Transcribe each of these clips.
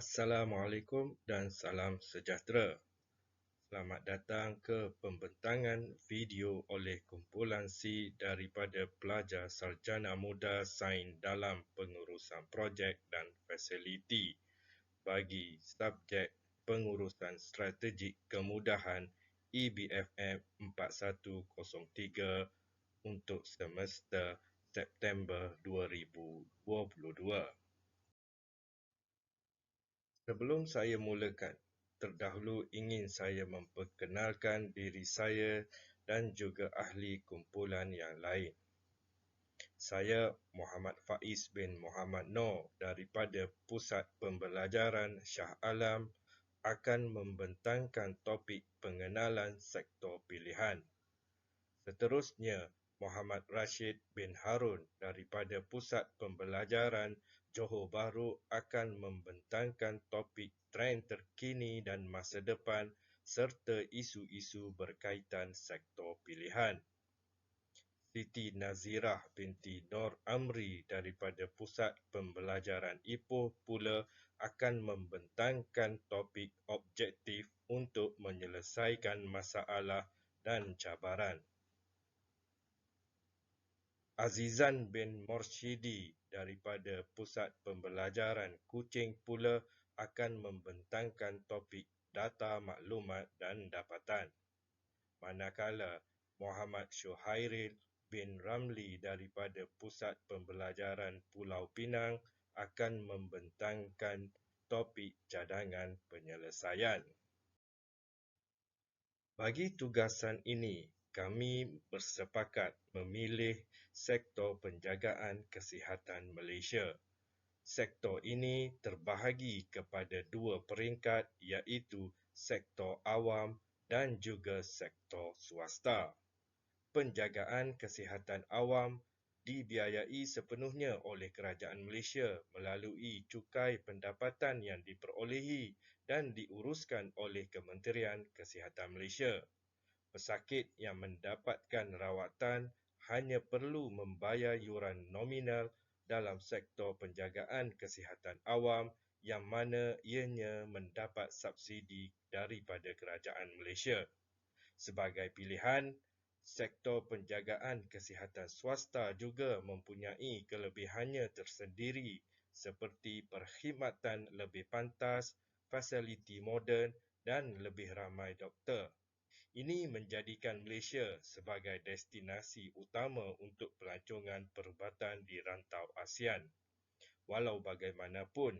Assalamualaikum dan salam sejahtera. Selamat datang ke pembentangan video oleh kumpulan C daripada pelajar sarjana muda sains dalam pengurusan projek dan fasiliti bagi subjek pengurusan strategik kemudahan EBFM 4103 untuk semester September 2022. Sebelum saya mulakan, terdahulu ingin saya memperkenalkan diri saya dan juga ahli kumpulan yang lain. Saya Muhammad Faiz bin Muhammad Noor daripada Pusat Pembelajaran Shah Alam akan membentangkan topik pengenalan sektor pilihan. Seterusnya, Muhammad Rashid bin Harun daripada Pusat Pembelajaran Johor Bahru akan membentangkan topik trend terkini dan masa depan serta isu-isu berkaitan sektor pilihan. Siti Nazirah binti Nur Amri daripada Pusat Pembelajaran Ipoh pula akan membentangkan topik objektif untuk menyelesaikan masalah dan cabaran. Azizan bin Morshidi daripada Pusat Pembelajaran Kuching pula akan membentangkan topik data maklumat dan dapatan. Manakala Muhammad Syuhairil bin Ramli daripada Pusat Pembelajaran Pulau Pinang akan membentangkan topik cadangan penyelesaian. Bagi tugasan ini, kami bersepakat memilih sektor penjagaan kesihatan Malaysia. Sektor ini terbahagi kepada dua peringkat iaitu sektor awam dan juga sektor swasta. Penjagaan kesihatan awam dibiayai sepenuhnya oleh kerajaan Malaysia melalui cukai pendapatan yang diperolehi dan diuruskan oleh Kementerian Kesihatan Malaysia. Pesakit yang mendapatkan rawatan hanya perlu membayar yuran nominal dalam sektor penjagaan kesihatan awam yang mana ianya mendapat subsidi daripada kerajaan Malaysia. Sebagai pilihan, sektor penjagaan kesihatan swasta juga mempunyai kelebihannya tersendiri seperti perkhidmatan lebih pantas, fasiliti moden dan lebih ramai doktor. Ini menjadikan Malaysia sebagai destinasi utama untuk pelancongan perubatan di rantau ASEAN. Walau bagaimanapun,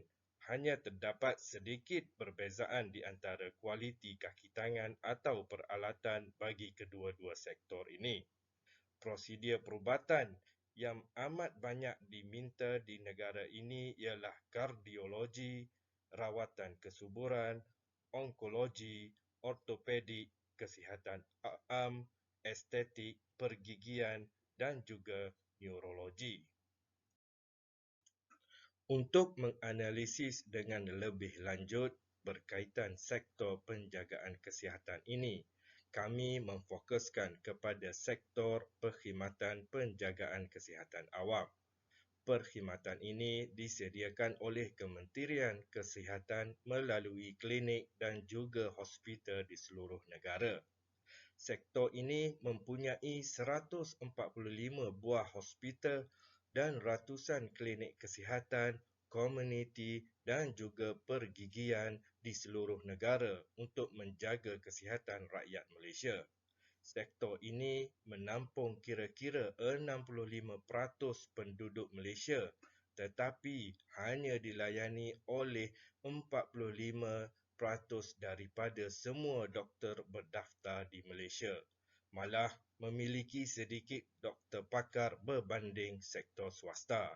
hanya terdapat sedikit perbezaan di antara kualiti kaki tangan atau peralatan bagi kedua-dua sektor ini. Prosedur perubatan yang amat banyak diminta di negara ini ialah kardiologi, rawatan kesuburan, onkologi, ortopedik, kesihatan am, estetik, pergigian dan juga neurologi. Untuk menganalisis dengan lebih lanjut berkaitan sektor penjagaan kesihatan ini, kami memfokuskan kepada sektor perkhidmatan penjagaan kesihatan awam. Perkhidmatan ini disediakan oleh Kementerian Kesihatan melalui klinik dan juga hospital di seluruh negara. Sektor ini mempunyai 145 buah hospital dan ratusan klinik kesihatan, komuniti dan juga pergigian di seluruh negara untuk menjaga kesihatan rakyat Malaysia. Sektor ini menampung kira-kira 65% penduduk Malaysia tetapi hanya dilayani oleh 45% daripada semua doktor berdaftar di Malaysia. Malah memiliki sedikit doktor pakar berbanding sektor swasta.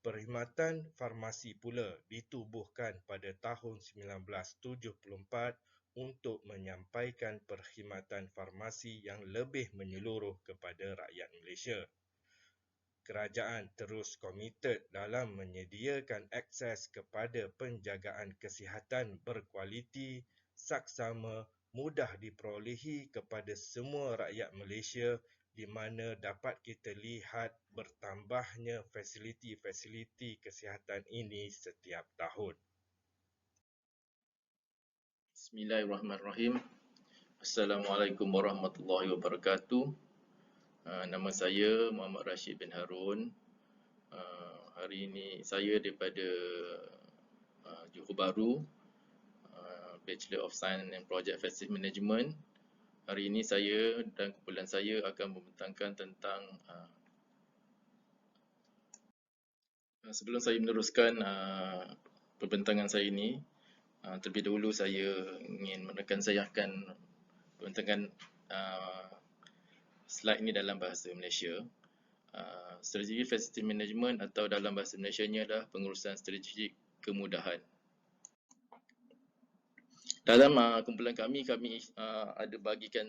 Perkhidmatan farmasi pula ditubuhkan pada tahun 1974 untuk menyampaikan perkhidmatan farmasi yang lebih menyeluruh kepada rakyat Malaysia. Kerajaan terus komited dalam menyediakan akses kepada penjagaan kesihatan berkualiti, saksama, mudah diperolehi kepada semua rakyat Malaysia di mana dapat kita lihat bertambahnya fasiliti-fasiliti kesihatan ini setiap tahun. Bismillahirrahmanirrahim. Assalamualaikum warahmatullahi wabarakatuh. Nama saya Muhammad Rashid bin Harun. Hari ini saya daripada Johor Bahru, Bachelor of Science and Project Facility Management. Hari ini saya dan kumpulan saya akan membentangkan tentang sebelum saya meneruskan pembentangan saya ini, terlebih dahulu saya ingin menekan saya akan pembentangan slide ini dalam bahasa Malaysia. Strategi Facility Management atau dalam bahasa Malaysianya adalah pengurusan strategik kemudahan. Dalam kumpulan kami ada bagikan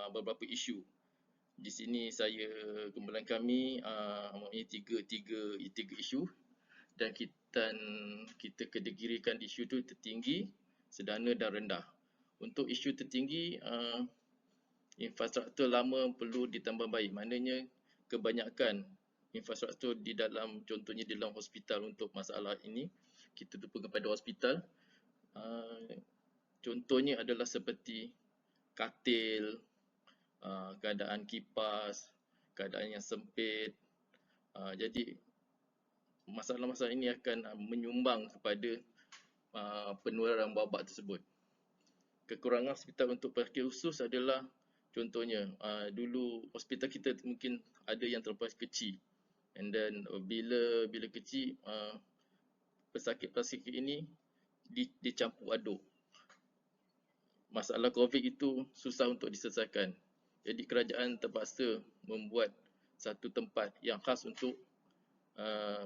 beberapa isu. Di sini kumpulan kami mempunyai tiga isu dan kita kategorikan isu itu tertinggi, sederhana dan rendah. Untuk isu tertinggi, infrastruktur lama perlu ditambah baik. Maknanya kebanyakan infrastruktur contohnya di dalam hospital untuk masalah ini, kita terpulang kepada hospital. Contohnya adalah seperti katil, keadaan kipas, keadaan yang sempit. Jadi masalah-masalah ini akan menyumbang kepada penularan wabak tersebut. Kekurangan hospital untuk pesakit khusus adalah contohnya, dulu hospital kita mungkin ada yang terlalu kecil, and then bila kecil, pesakit-pesakit ini dicampur aduk. Masalah COVID itu susah untuk diselesaikan. Jadi kerajaan terpaksa membuat satu tempat yang khas untuk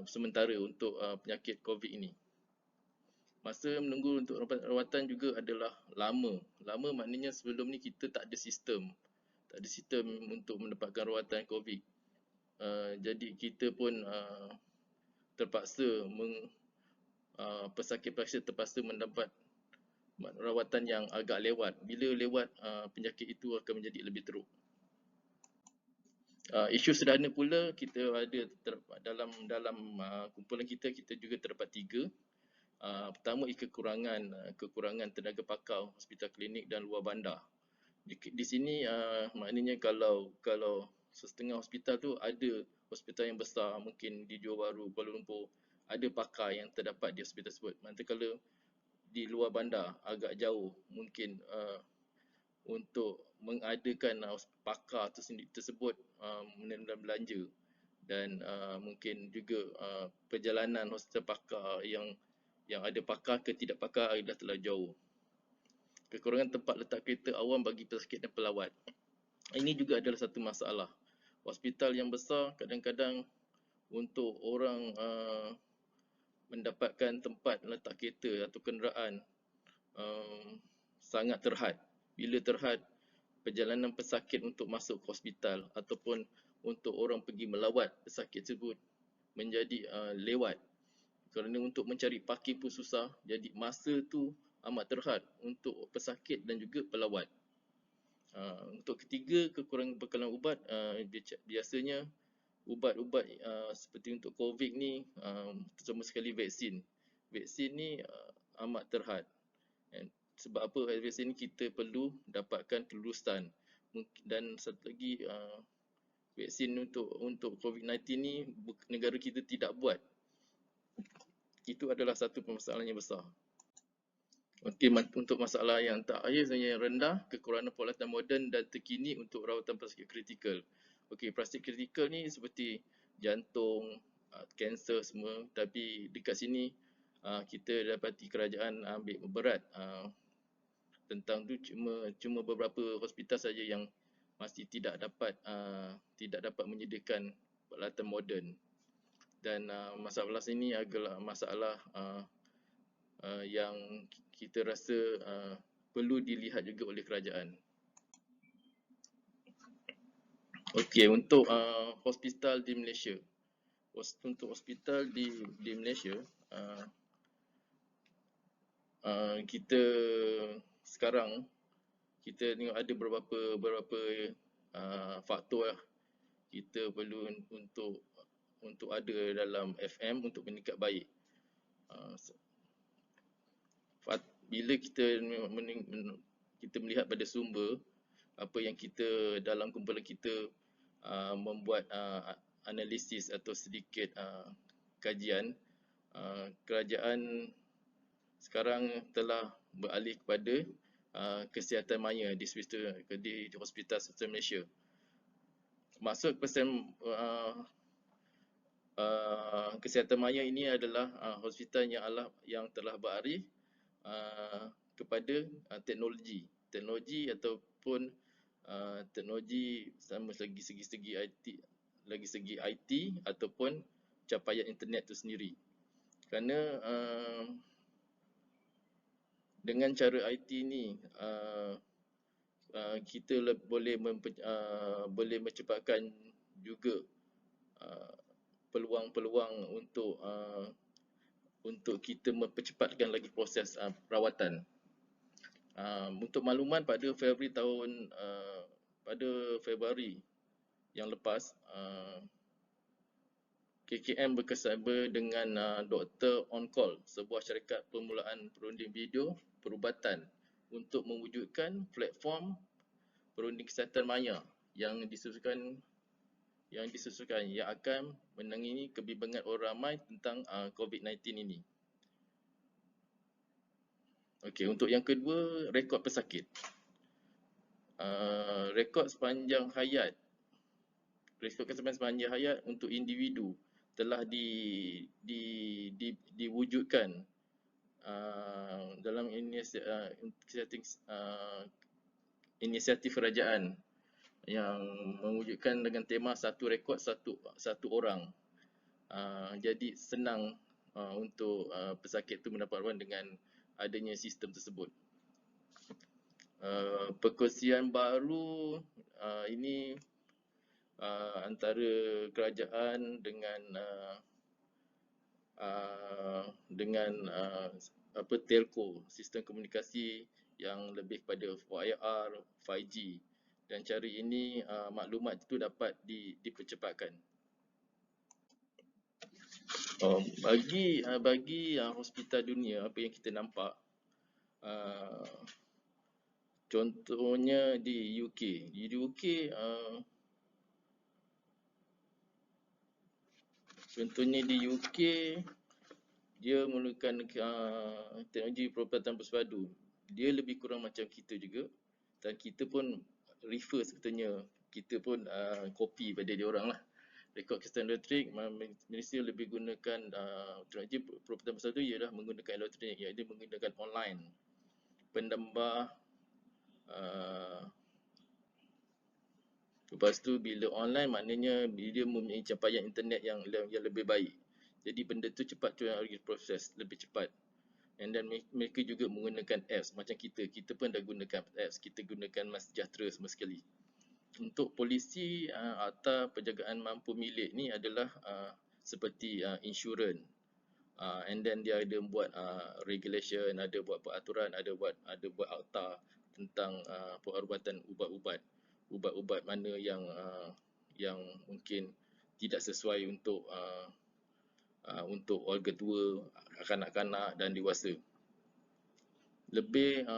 sementara untuk penyakit COVID ini. Masa menunggu untuk rawatan juga adalah lama. Lama maknanya sebelum ni kita tak ada sistem. Tak ada sistem untuk mendapatkan rawatan COVID. Jadi kita pun terpaksa, pesakit-pesakit terpaksa mendapat rawatan yang agak lewat. Bila lewat, penyakit itu akan menjadi lebih teruk. Isu sederhana pula kita ada dalam kumpulan kita juga terdapat tiga. Pertama, kekurangan tenaga pakar hospital klinik dan luar bandar. Di sini maknanya kalau setengah hospital tu ada hospital yang besar, mungkin di Johor Bahru, Kuala Lumpur, ada pakar yang terdapat di hospital tersebut. Manakala di luar bandar agak jauh, mungkin untuk mengadakan pakar tersebut menelan belanja, dan mungkin juga perjalanan hospital pakar yang ada pakar ke tidak pakar adalah terlalu jauh. Kekurangan tempat letak kereta awam bagi pesakit dan pelawat. Ini juga adalah satu masalah. Hospital yang besar kadang-kadang untuk orang mendapatkan tempat letak kereta atau kenderaan sangat terhad. Bila terhad, perjalanan pesakit untuk masuk ke hospital ataupun untuk orang pergi melawat pesakit tersebut menjadi lewat. Kerana untuk mencari parking pun susah, jadi masa tu amat terhad untuk pesakit dan juga pelawat. Untuk ketiga, kekurangan bekalan ubat. Biasanya ubat-ubat seperti untuk COVID ni, terutama sekali vaksin. Vaksin ni amat terhad. Sebab apa vaksin ni kita perlu dapatkan kelulusan. Dan satu lagi, vaksin untuk COVID-19 ni negara kita tidak buat. Itu adalah satu permasalahan yang besar. Okey, untuk masalah yang terakhir sebenarnya yang rendah, kekurangan peralatan moden dan terkini untuk rawatan pesakit kritikal. Okey, pesakit kritikal ni seperti jantung, kanser semua, tapi dekat sini kita dapati kerajaan ambil berat tentang tu. Cuma beberapa hospital saja yang masih tidak dapat menyediakan peralatan moden. Dan masalah ini adalah masalah yang kita rasa perlu dilihat juga oleh kerajaan. Okey, untuk hospital di Malaysia. Untuk hospital di Malaysia, kita sekarang kita tengok ada beberapa faktor lah kita perlu untuk ada dalam FM untuk meningkat baik. bila kita melihat pada sumber, apa yang kita dalam kumpulan kita membuat analisis atau sedikit kajian, kerajaan sekarang telah beralih kepada kesihatan maya di Hospital Swasta Malaysia. Maksud kesihatan maya ini adalah hospital yang telah beralih kepada teknologi ataupun teknologi sama segi IT ataupun capaian internet itu sendiri. Kerana dengan cara IT ni kita boleh mencepatkan juga peluang-peluang untuk kita mempercepatkan lagi proses perawatan. Untuk makluman, pada Februari yang lepas, KKM bekerjasama dengan Dr. On Call, sebuah syarikat permulaan perunding video perubatan untuk mewujudkan platform perunding kesihatan maya yang disusunkan yang akan menangani kebimbangan orang ramai tentang COVID-19 ini. Okey, untuk yang kedua, rekod pesakit. Rekod sepanjang hayat untuk individu telah diwujudkan dalam inisiatif kerajaan yang mewujudkan dengan tema satu rekod satu orang. Jadi senang untuk pesakit itu mendapat ruang dengan adanya sistem tersebut. Perkongsian baru ini antara kerajaan dengan telco, sistem komunikasi yang lebih kepada WiR, 5G, dan cara ini maklumat itu dapat dipercepatkan. Bagi hospital dunia, apa yang kita nampak, contohnya di UK. Dia menggunakan teknologi perubatan bersepadu. Dia lebih kurang macam kita juga, dan kita pun refer sebetulnya, kita pun copy pada dia orang lah. Rekod kesihatan elektrik, Malaysia lebih gunakan teknologi perubatan bersepadu ialah menggunakan elektronik, iaitu menggunakan online. Penambah lepas tu bila online maknanya dia mempunyai capaian internet yang lebih baik. Jadi benda tu cepat proses, lebih cepat. And then mereka juga menggunakan apps macam kita pun dah gunakan apps, kita gunakan MySejahtera semua sekali. Untuk polisi atau penjagaan mampu milik ni adalah seperti insurans. And then dia ada buat regulation, ada buat peraturan, ada buat akta tentang perubatan ubat-ubat mana yang mungkin tidak sesuai untuk warga tua, kanak-kanak dan dewasa. Lebih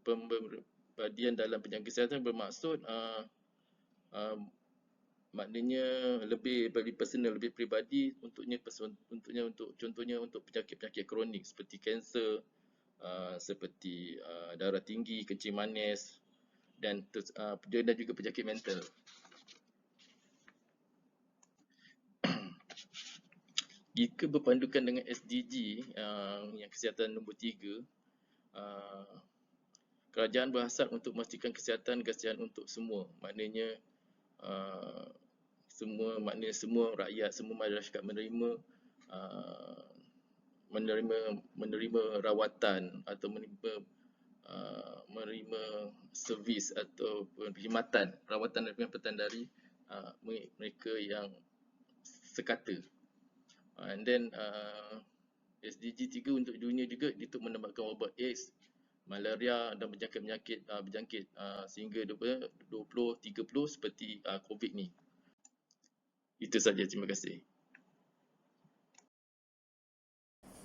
pemberian dalam penjagaan kesihatan bermaksud maknanya lebih personal, lebih peribadi, contohnya untuk penyakit-penyakit kronik seperti kanser, seperti darah tinggi, kencing manis, dan juga penyakit mental. Jika berpandukan dengan SDG yang kesihatan nombor 3, kerajaan berhasrat untuk memastikan kesihatan untuk semua. Maknanya semua rakyat, semua masyarakat menerima rawatan atau menerima servis atau perkhidmatan rawatan dan pengamputan dari mereka yang sekata. And then SDG 3 untuk dunia juga untuk menambahkan wabak AIDS, malaria dan penyakit berjangkit sehingga 2030 seperti COVID ni. Itu saja, terima kasih.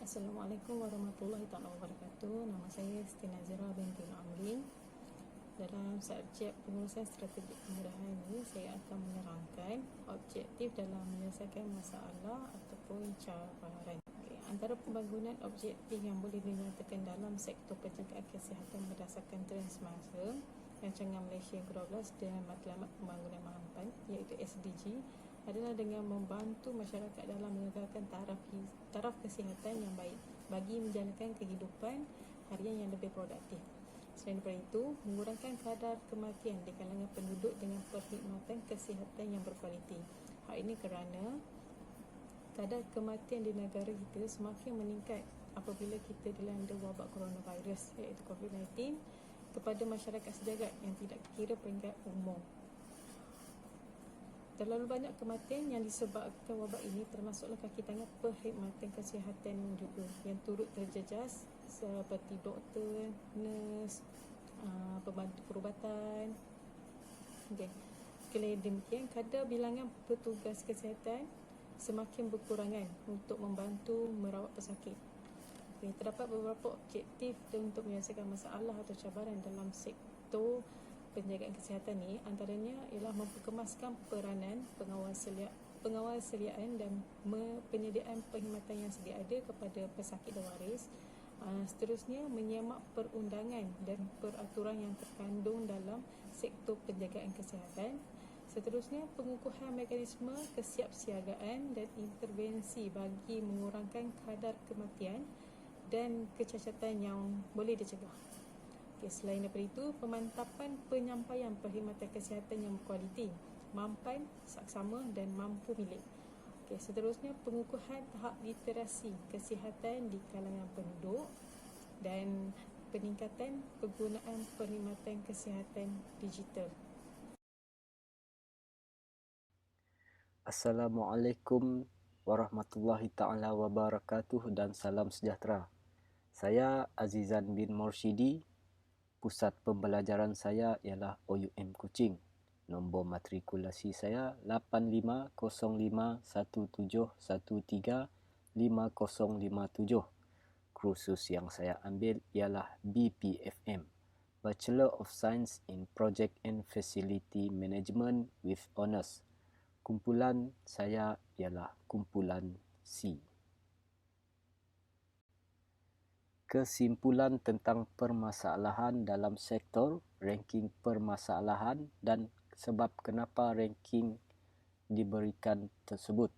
Assalamualaikum warahmatullahi wabarakatuh. Nama saya Siti Nazira binti Amrin. Dalam subjek pengurusan strategi kemudahan ini, saya akan menerangkan objektif dalam menyelesaikan masalah ataupun cabaran. Antara pembangunan objektif yang boleh dinyatakan dalam sektor penjagaan kesihatan berdasarkan trend semasa Rancangan Malaysia yang ke-12 dan Matlamat Pembangunan Mampan iaitu SDG adalah dengan membantu masyarakat dalam mengekalkan taraf kesihatan yang baik bagi menjalankan kehidupan harian yang lebih produktif. Selain daripada itu, mengurangkan kadar kematian di kalangan penduduk dengan perkhidmatan kesihatan yang berkualiti. Hal ini kerana kadar kematian di negara kita semakin meningkat apabila kita dilanda wabak coronavirus iaitu COVID-19 kepada masyarakat sejagat yang tidak kira peringkat umur. Terlalu banyak kematian yang disebabkan wabak ini termasuklah kaki tangan perkhidmatan kesihatan juga yang turut terjejas seperti doktor, nurse, pembantu perubatan. Sekali demikian, kadar bilangan petugas kesihatan semakin berkurangan untuk membantu merawat pesakit. Terdapat beberapa objektif untuk menyelesaikan masalah atau cabaran dalam sektor penjagaan kesihatan ini, antaranya ialah memperkemaskan peranan pengawal seliaan dan penyediaan perkhidmatan yang sedia ada kepada pesakit dan waris. Seterusnya, menyemak perundangan dan peraturan yang terkandung dalam sektor penjagaan kesihatan. Seterusnya, pengukuhan mekanisme kesiapsiagaan dan intervensi bagi mengurangkan kadar kematian dan kecacatan yang boleh dicegah. Selain daripada itu, pemantapan penyampaian perkhidmatan kesihatan yang berkualiti, mampan, saksama dan mampu milik. Seterusnya, pengukuhan tahap literasi kesihatan di kalangan penduduk dan peningkatan penggunaan perkhidmatan kesihatan digital. Assalamualaikum warahmatullahi ta'ala wabarakatuh dan salam sejahtera. Saya Azizan bin Morshidi. Pusat pembelajaran saya ialah OUM Kuching. Nombor matrikulasi saya 850517135057. Kursus yang saya ambil ialah BPFM, Bachelor of Science in Project and Facility Management with Honours. Kumpulan saya ialah kumpulan C. Kesimpulan tentang permasalahan dalam sektor, ranking permasalahan dan sebab kenapa ranking diberikan tersebut.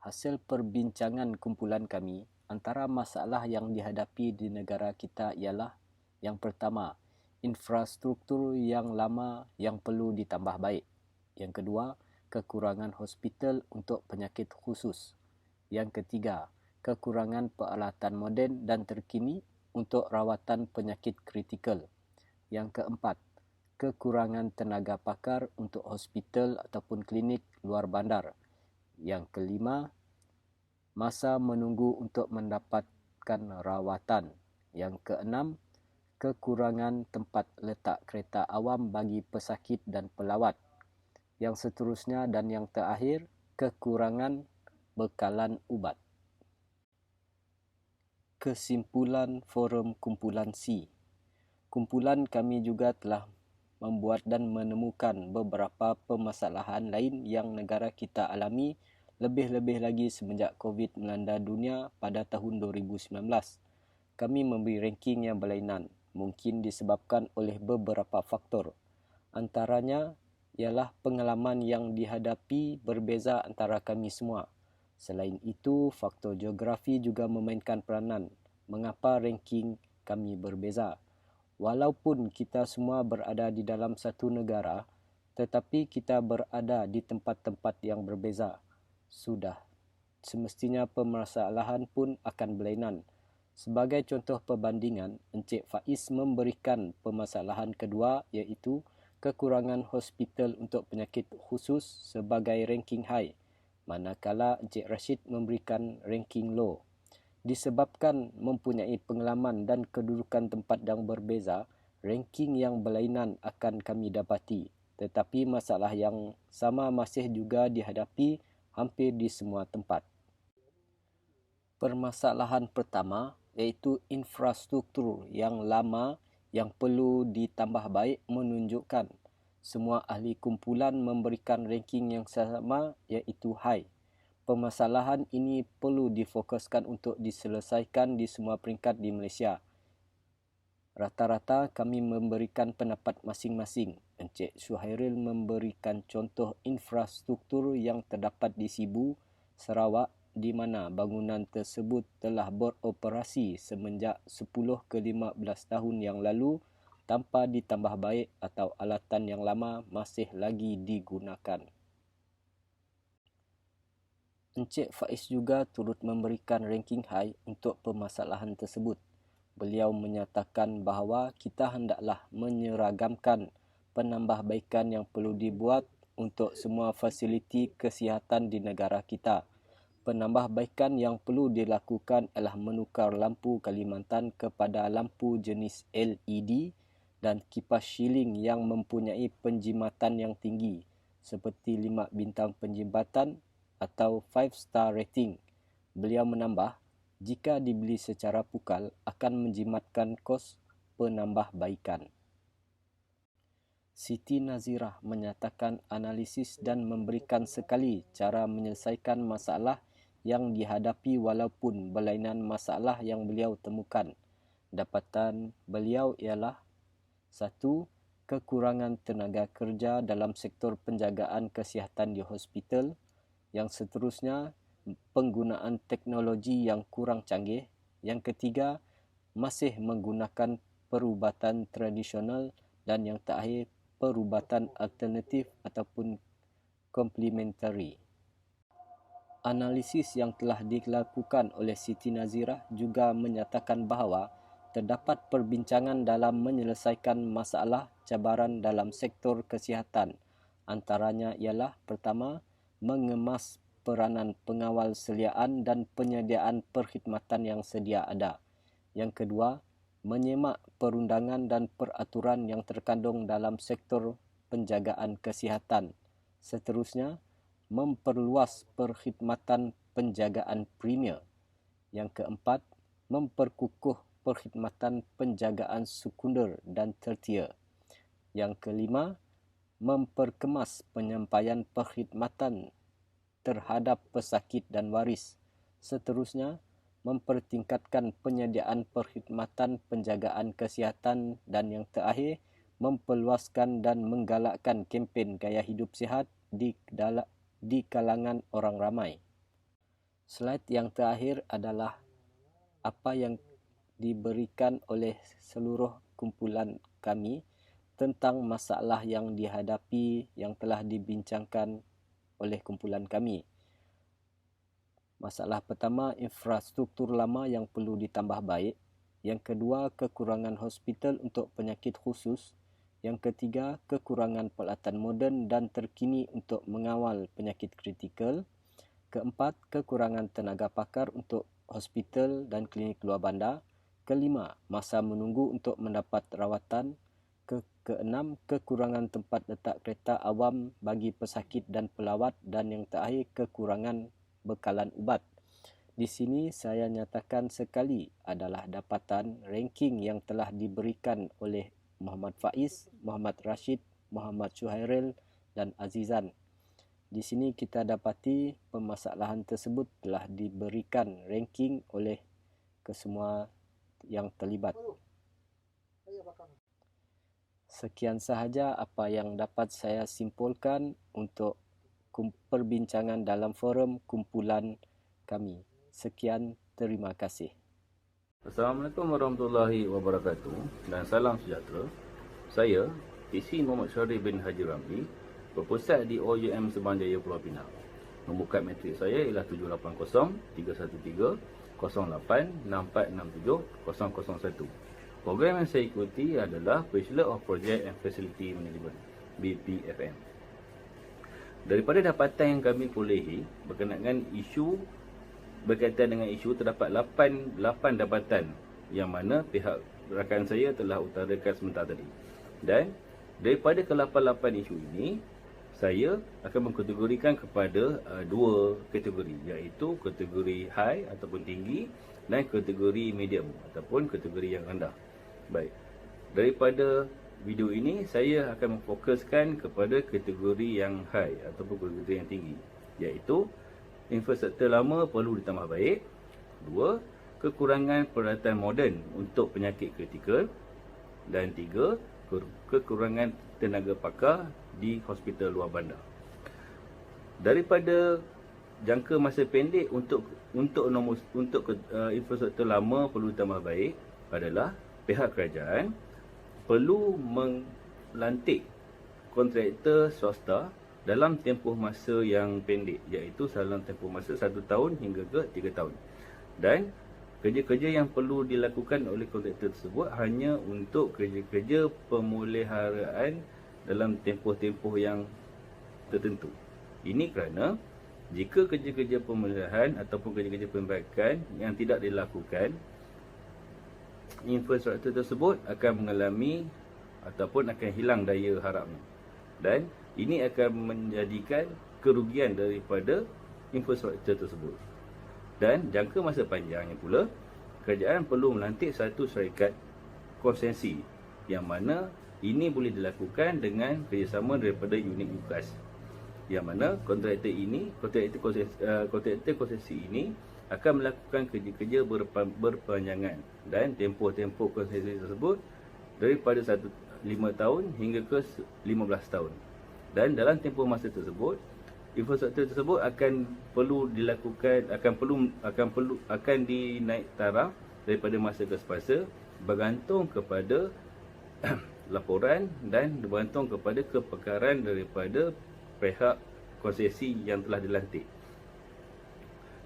Hasil perbincangan kumpulan kami, antara masalah yang dihadapi di negara kita ialah yang pertama, infrastruktur yang lama yang perlu ditambah baik. Yang kedua, kekurangan hospital untuk penyakit khusus. Yang ketiga, kekurangan peralatan moden dan terkini untuk rawatan penyakit kritikal. Yang keempat, kekurangan tenaga pakar untuk hospital ataupun klinik luar bandar. Yang kelima, masa menunggu untuk mendapatkan rawatan. Yang keenam, kekurangan tempat letak kereta awam bagi pesakit dan pelawat. Yang seterusnya dan yang terakhir, kekurangan bekalan ubat. Kesimpulan forum kumpulan C. Kumpulan kami juga telah membuat dan menemukan beberapa permasalahan lain yang negara kita alami, lebih-lebih lagi semenjak COVID melanda dunia pada tahun 2019. Kami memberi ranking yang berlainan, mungkin disebabkan oleh beberapa faktor. Antaranya ialah pengalaman yang dihadapi berbeza antara kami semua. Selain itu, faktor geografi juga memainkan peranan mengapa ranking kami berbeza. Walaupun kita semua berada di dalam satu negara, tetapi kita berada di tempat-tempat yang berbeza. Sudah, semestinya permasalahan pun akan berlainan. Sebagai contoh perbandingan, Encik Faiz memberikan permasalahan kedua iaitu kekurangan hospital untuk penyakit khusus sebagai ranking high, manakala Encik Rashid memberikan ranking low. Disebabkan mempunyai pengalaman dan kedudukan tempat yang berbeza, ranking yang berlainan akan kami dapati. Tetapi masalah yang sama masih juga dihadapi hampir di semua tempat. Permasalahan pertama iaitu infrastruktur yang lama yang perlu ditambah baik menunjukkan semua ahli kumpulan memberikan ranking yang sama iaitu high. Permasalahan ini perlu difokuskan untuk diselesaikan di semua peringkat di Malaysia. Rata-rata kami memberikan pendapat masing-masing. Encik Suhairil memberikan contoh infrastruktur yang terdapat di Sibu, Sarawak, di mana bangunan tersebut telah beroperasi semenjak 10 ke 15 tahun yang lalu tanpa ditambah baik atau alatan yang lama masih lagi digunakan. Encik Faiz juga turut memberikan ranking high untuk permasalahan tersebut. Beliau menyatakan bahawa kita hendaklah menyeragamkan penambahbaikan yang perlu dibuat untuk semua fasiliti kesihatan di negara kita. Penambahbaikan yang perlu dilakukan ialah menukar lampu Kalimantan kepada lampu jenis LED dan kipas shieling yang mempunyai penjimatan yang tinggi seperti 5 bintang penjimatan atau 5-star rating. Beliau menambah, jika dibeli secara pukal akan menjimatkan kos penambahbaikan. Siti Nazirah menyatakan analisis dan memberikan sekali cara menyelesaikan masalah yang dihadapi walaupun berlainan masalah yang beliau temukan. Dapatan beliau ialah 1. Kekurangan tenaga kerja dalam sektor penjagaan kesihatan di hospital. Yang seterusnya, penggunaan teknologi yang kurang canggih. Yang ketiga, masih menggunakan perubatan tradisional. Dan yang terakhir, perubatan alternatif ataupun complementary. Analisis yang telah dilakukan oleh Siti Nazirah juga menyatakan bahawa terdapat perbincangan dalam menyelesaikan masalah cabaran dalam sektor kesihatan. Antaranya ialah pertama, mengemas peranan pengawal seliaan dan penyediaan perkhidmatan yang sedia ada. Yang kedua, menyemak perundangan dan peraturan yang terkandung dalam sektor penjagaan kesihatan. Seterusnya, memperluas perkhidmatan penjagaan premier. Yang keempat, memperkukuh perkhidmatan penjagaan sekunder dan tertier. Yang kelima, memperkemas penyampaian perkhidmatan terhadap pesakit dan waris. Seterusnya, mempertingkatkan penyediaan perkhidmatan penjagaan kesihatan dan yang terakhir, memperluaskan dan menggalakkan kempen gaya hidup sihat di kalangan orang ramai. Slide yang terakhir adalah apa yang diberikan oleh seluruh kumpulan kami tentang masalah yang dihadapi yang telah dibincangkan oleh kumpulan kami. Masalah pertama, infrastruktur lama yang perlu ditambah baik. Yang kedua, kekurangan hospital untuk penyakit khusus. Yang ketiga, kekurangan peralatan moden dan terkini untuk mengawal penyakit kritikal. Keempat, kekurangan tenaga pakar untuk hospital dan klinik luar bandar. Kelima, masa menunggu untuk mendapat rawatan. Keenam, kekurangan tempat letak kereta awam bagi pesakit dan pelawat. Dan yang terakhir, kekurangan bekalan ubat. Di sini saya nyatakan sekali adalah dapatan ranking yang telah diberikan oleh Muhammad Faiz, Muhammad Rashid, Muhammad Suhairil dan Azizan. Di sini kita dapati permasalahan tersebut telah diberikan ranking oleh kesemua yang terlibat. Sekian sahaja apa yang dapat saya simpulkan untuk perbincangan dalam forum kumpulan kami. Sekian, terima kasih. Assalamualaikum warahmatullahi wabarakatuh dan salam sejahtera. Saya, Isi Muhammad Syarif bin Haji Ramli, berpusat di OUM Sebang Jaya Pulau Pinang. Nombor kad matrik saya ialah 780-313-08-6467-001. Program yang saya ikuti adalah Bachelor of Project and Facility Management, BPFM. Daripada dapatan yang kami perolehi berkenaan berkaitan dengan isu, terdapat 8 dapatan yang mana pihak rakan saya telah utarakan sebentar tadi. Dan daripada ke-8 isu ini, saya akan mengkategorikan kepada dua kategori, iaitu kategori high ataupun tinggi dan kategori medium ataupun kategori yang rendah. Baik, daripada video ini saya akan memfokuskan kepada kategori yang high ataupun kategori yang tinggi, iaitu infrastruktur lama perlu ditambah baik. 2. Kekurangan peralatan moden untuk penyakit kritikal. Dan 3. Kekurangan tenaga pakar di hospital luar bandar. Daripada jangka masa pendek untuk infrastruktur lama perlu ditambah baik adalah pihak kerajaan perlu melantik kontraktor swasta dalam tempoh masa yang pendek, iaitu dalam tempoh masa 1 tahun hingga ke 3 tahun. Dan kerja-kerja yang perlu dilakukan oleh kontraktor tersebut hanya untuk kerja-kerja pemuliharaan dalam tempoh-tempoh yang tertentu. Ini kerana jika kerja-kerja pemeliharaan ataupun kerja-kerja perbaikan yang tidak dilakukan, infrastruktur tersebut akan mengalami ataupun akan hilang daya harapnya. Dan ini akan menjadikan kerugian daripada infrastruktur tersebut. Dan jangka masa panjangnya pula, kerajaan perlu melantik satu syarikat konsensi yang mana ini boleh dilakukan dengan kerjasama daripada unit UKAS, yang mana kontraktor konsensi ini akan melakukan kerja-kerja berpanjangan dan tempoh-tempoh konsensi tersebut daripada 5 tahun hingga ke 15 tahun. Dan dalam tempoh masa tersebut, infrastruktur tersebut akan dinaik taraf daripada masa ke semasa bergantung kepada laporan dan bergantung kepada kepakaran daripada pihak konsesi yang telah dilantik.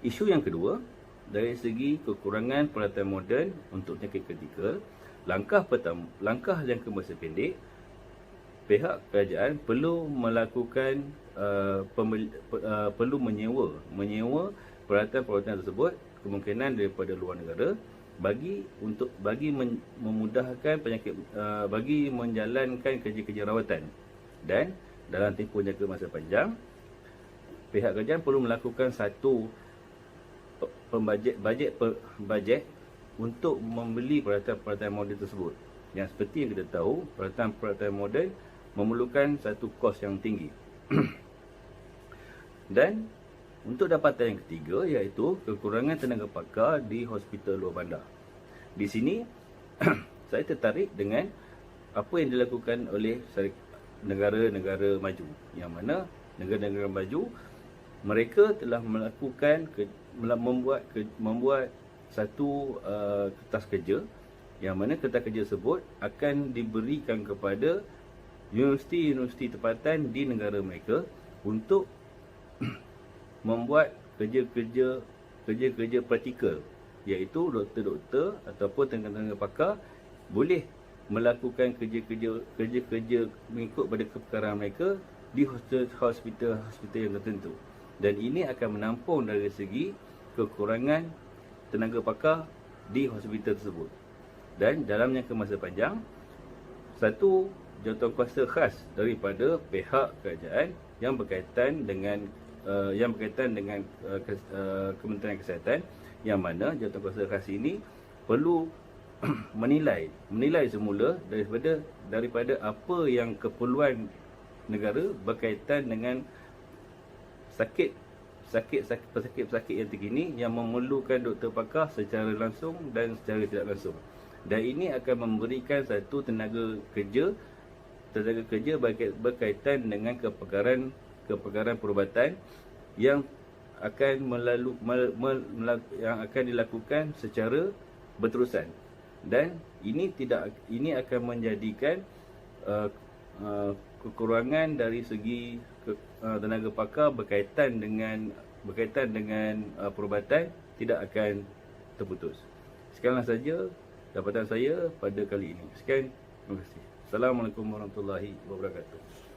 Isu yang kedua, dari segi kekurangan peralatan moden untuk penyakit kritikal, langkah jangka masa pendek, pihak kerajaan perlu melakukan perlu menyewa peralatan-peralatan tersebut, kemungkinan daripada luar negara, bagi memudahkan bagi menjalankan kerja-kerja rawatan. Dan dalam tempoh jangka masa panjang, pihak kerajaan perlu melakukan satu bajet untuk membeli peralatan-peralatan moden tersebut. Yang seperti yang kita tahu, peralatan-peralatan moden memerlukan satu kos yang tinggi. Dan untuk dapatan yang ketiga, iaitu kekurangan tenaga pakar di hospital luar bandar. Di sini saya tertarik dengan apa yang dilakukan oleh negara-negara maju, yang mana negara-negara maju mereka telah membuat satu kertas kerja, yang mana kertas kerja tersebut akan diberikan kepada universiti-universiti tempatan di negara mereka untuk membuat kerja-kerja praktikal, iaitu doktor-doktor ataupun tenaga pakar boleh melakukan kerja-kerja mengikut pada kepakaran mereka di hospital yang tertentu. Dan ini akan menampung dari segi kekurangan tenaga pakar di hospital tersebut. Dan dalam jangka masa panjang, satu jawatankuasa khas daripada pihak kerajaan yang berkaitan dengan Kementerian Kesihatan, yang mana jawatankuasa khas ini perlu menilai semula daripada apa yang keperluan negara berkaitan dengan pesakit yang terkini yang memerlukan doktor pakar secara langsung dan secara tidak langsung. Dan ini akan memberikan satu tenaga kerja berkaitan dengan kepakaran perubatan yang akan dilakukan secara berterusan. Dan ini akan menjadikan kekurangan dari segi tenaga pakar berkaitan dengan perubatan tidak akan terputus. Sekianlah saja dapatan saya pada kali ini. Sekian, terima kasih. Assalamualaikum warahmatullahi wabarakatuh.